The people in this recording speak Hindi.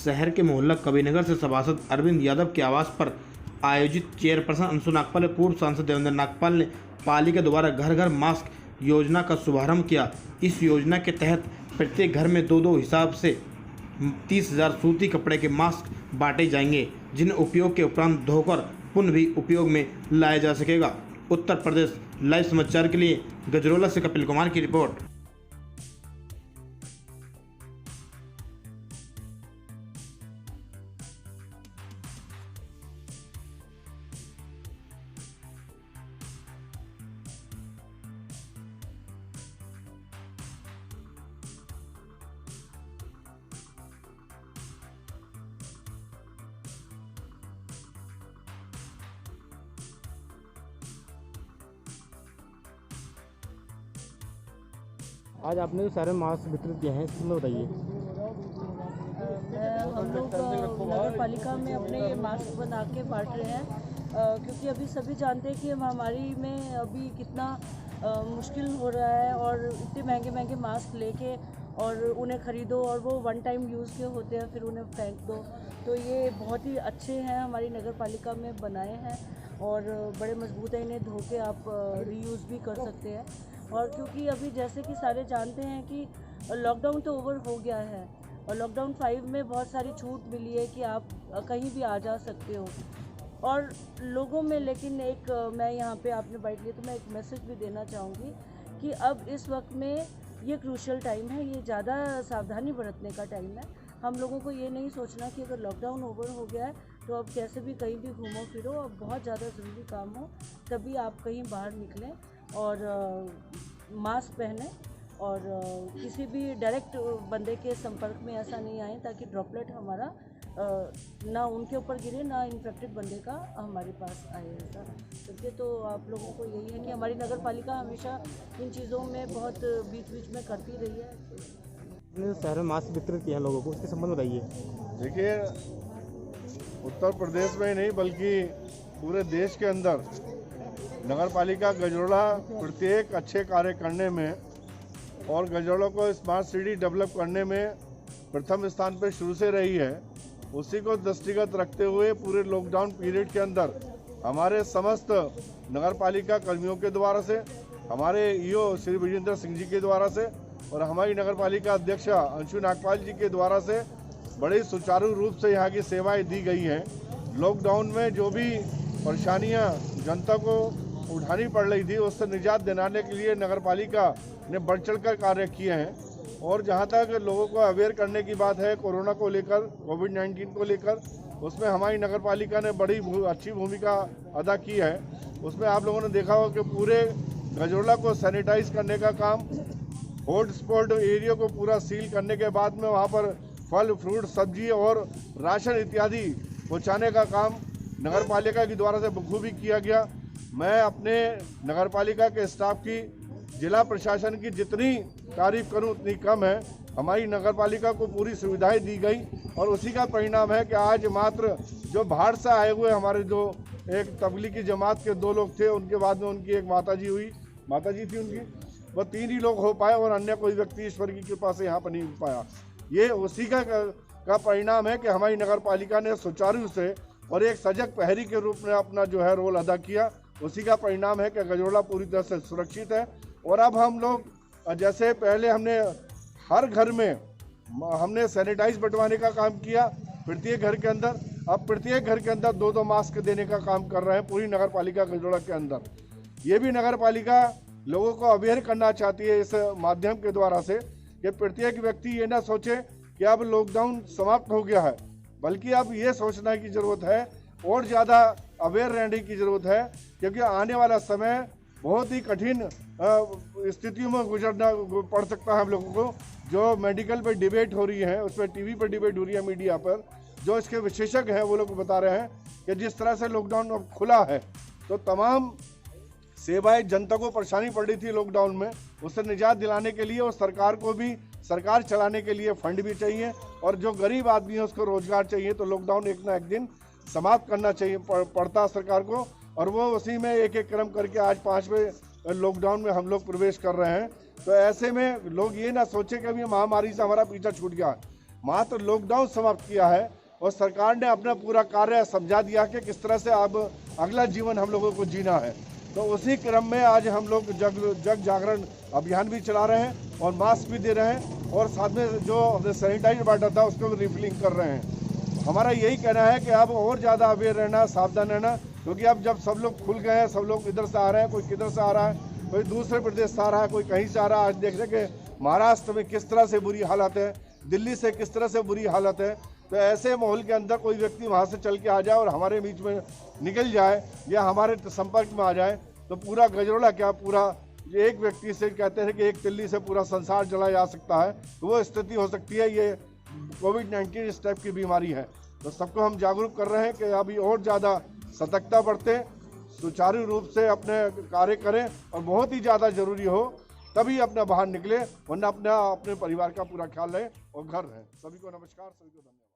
शहर के मोहल्ला कबीरनगर से सभासद अरविंद यादव के आवास पर आयोजित चेयरपर्सन अंशु नागपाल और पूर्व सांसद देवेंद्र नागपाल ने पालिका द्वारा घर घर मास्क योजना का शुभारंभ किया। इस योजना के तहत प्रत्येक घर में दो हिसाब से 30,000 सूती कपड़े के मास्क बांटे जाएंगे, जिन्हें उपयोग के उपरांत धोकर पुनः भी उपयोग में लाया जा सकेगा। उत्तर प्रदेश लाइव समाचार के लिए गजरोला से कपिल कुमार की रिपोर्ट। आज आपने जो सारे मास्क वितरित किए हैं, इसमें बताइए। हम लोग नगर पालिका में अपने ये मास्क बना के बांट रहे हैं, क्योंकि अभी सभी जानते हैं कि महामारी में अभी कितना मुश्किल हो रहा है और इतने महंगे महंगे मास्क लेके और उन्हें ख़रीदो और वो वन टाइम यूज़ के होते हैं, फिर उन्हें फेंक दो। तो ये बहुत ही अच्छे हैं, हमारी नगर पालिका में बनाए हैं और बड़े मजबूत है, इन्हें धो के आप रीयूज़ भी कर सकते हैं। और क्योंकि अभी जैसे कि सारे जानते हैं कि लॉकडाउन तो ओवर हो गया है और लॉकडाउन 5 में बहुत सारी छूट मिली है कि आप कहीं भी आ जा सकते हो और लोगों में, लेकिन एक मैं यहाँ पे आपने बाइट लिया तो मैं एक मैसेज भी देना चाहूँगी कि अब इस वक्त में ये क्रूशियल टाइम है, ये ज़्यादा सावधानी बरतने का टाइम है। हम लोगों को ये नहीं सोचना कि अगर लॉकडाउन ओवर हो गया है तो अब कैसे भी कहीं भी घूमो फिरो, अब बहुत ज़्यादा ज़रूरी काम हो तभी आप कहीं बाहर निकलें और मास्क पहनें और किसी भी डायरेक्ट बंदे के संपर्क में ऐसा नहीं आए ताकि ड्रॉपलेट हमारा ना उनके ऊपर गिरे ना इन्फेक्टेड बंदे का हमारे पास आए ऐसा। क्योंकि तो आप लोगों को यही है कि हमारी नगर पालिका हमेशा इन चीज़ों में बहुत बीच बीच में करती रही है। आपने शहर में मास्क वितरित किए हैं लोगों को, इसके संबंध बताइए। देखिए, उत्तर प्रदेश में ही नहीं बल्कि पूरे देश के अंदर नगर पालिका गजरोला प्रत्येक अच्छे कार्य करने में और गजरोला को स्मार्ट सिटी डेवलप करने में प्रथम स्थान पर शुरू से रही है। उसी को दृष्टिगत रखते हुए पूरे लॉकडाउन पीरियड के अंदर हमारे समस्त नगर पालिका कर्मियों के द्वारा से, हमारे ईओ श्री विजेंद्र सिंह जी के द्वारा से और हमारी नगर पालिका अध्यक्ष अंशु नागपाल जी के द्वारा से बड़े सुचारू रूप से यहाँ की सेवाएं दी गई हैं। लॉकडाउन में जो भी परेशानियाँ जनता को उठानी पड़ रही थी उससे निजात दिलाने के लिए नगर पालिका ने बढ़ चढ़कर कार्य किए हैं। और जहाँ तक लोगों को अवेयर करने की बात है कोरोना को लेकर, कोविड-19 को लेकर, उसमें हमारी नगर पालिका ने बड़ी अच्छी भूमिका अदा की है। उसमें आप लोगों ने देखा होगा कि पूरे गजरोला को सैनिटाइज करने का काम, हॉट स्पॉट एरिया को पूरा सील करने के बाद में वहाँ पर फल फ्रूट सब्जी और राशन इत्यादि पहुँचाने का काम नगर पालिका के द्वारा से बखूबी किया गया। मैं अपने नगर पालिका के स्टाफ की, जिला प्रशासन की जितनी तारीफ करूं उतनी कम है। हमारी नगर पालिका को पूरी सुविधाएं दी गई और उसी का परिणाम है कि आज मात्र जो बाहर से आए हुए हमारे जो एक तबलीगी जमात के 2 लोग थे, उनके बाद में उनकी एक माताजी थी उनकी, वो 3 ही लोग हो पाए और अन्य कोई व्यक्ति ईश्वर की कृपा से यहाँ पर नहीं हो पाया। ये उसी का परिणाम है कि हमारी नगर पालिका ने सुचारू से और एक सजग प्रहरी के रूप में अपना जो है रोल अदा किया। उसी का परिणाम है कि गजरोला पूरी तरह से सुरक्षित है। और अब हम लोग, जैसे पहले हमने हर घर में हमने सैनिटाइज बंटवाने का काम किया प्रत्येक घर के अंदर, अब प्रत्येक घर के अंदर 2 मास्क देने का काम कर रहे हैं पूरी नगर पालिका गजरोला के अंदर। ये भी नगर पालिका लोगों को अवेयर करना चाहती है इस माध्यम के द्वारा से कि प्रत्येक व्यक्ति ये ना सोचे कि अब लॉकडाउन समाप्त हो गया है, बल्कि अब ये सोचना की ज़रूरत है और ज़्यादा अवेयर रहने की ज़रूरत है, क्योंकि आने वाला समय बहुत ही कठिन स्थितियों में गुजरना पड़ सकता है हम लोगों को। जो मेडिकल पर डिबेट हो रही है, उस पर टीवी पर डिबेट हो रही है, मीडिया पर जो इसके विशेषज्ञ हैं वो लोग बता रहे हैं कि जिस तरह से लॉकडाउन अब खुला है तो तमाम सेवाएं जनता को परेशानी पड़ रही थी लॉकडाउन में, उससे निजात दिलाने के लिए और सरकार को भी सरकार चलाने के लिए फंड भी चाहिए और जो गरीब आदमी है उसको रोजगार चाहिए। तो लॉकडाउन एक ना एक दिन समाप्त करना चाहिए पड़ता सरकार को और वो उसी में एक एक क्रम करके आज 5वें लॉकडाउन में हम लोग प्रवेश कर रहे हैं। तो ऐसे में लोग ये ना सोचे कि अभी महामारी से हमारा पीछा छूट गया। मात्र लॉकडाउन समाप्त किया है और सरकार ने अपना पूरा कार्य समझा दिया कि किस तरह से अब अगला जीवन हम लोगों को जीना है। तो उसी क्रम में आज हम लोग जग जागरण अभियान भी चला रहे हैं और मास्क भी दे रहे हैं और साथ में जो सैनिटाइजर बांटा था उसको भी रिफिलिंग कर रहे हैं। हमारा यही कहना है कि अब और ज़्यादा अवेयर रहना, सावधान रहना, क्योंकि अब जब सब लोग खुल गए हैं, सब लोग इधर से आ रहे हैं, कोई किधर से आ रहा है, कोई दूसरे प्रदेश से आ रहा है, कोई कहीं से आ रहा है। आज देख रहे कि महाराष्ट्र में किस तरह से बुरी हालत है, दिल्ली से किस तरह से बुरी हालत है। तो ऐसे माहौल के अंदर कोई व्यक्ति वहाँ से चल के आ जाए और हमारे बीच में निकल जाए या हमारे संपर्क में आ जाए तो पूरा गजरोला क्या, पूरा एक व्यक्ति से कहते हैं कि एक तिल्ली से पूरा संसार जला जा सकता है, तो वो स्थिति हो सकती है। ये कोविड-19 इस टाइप की बीमारी है। तो सबको हम जागरूक कर रहे हैं कि अभी और ज़्यादा सतर्कता बरतें, सुचारू रूप से अपने कार्य करें और बहुत ही ज़्यादा ज़रूरी हो तभी अपना बाहर निकले, वरना अपने परिवार का पूरा ख्याल रहे और घर रहें। सभी को नमस्कार, सभी को धन्यवाद।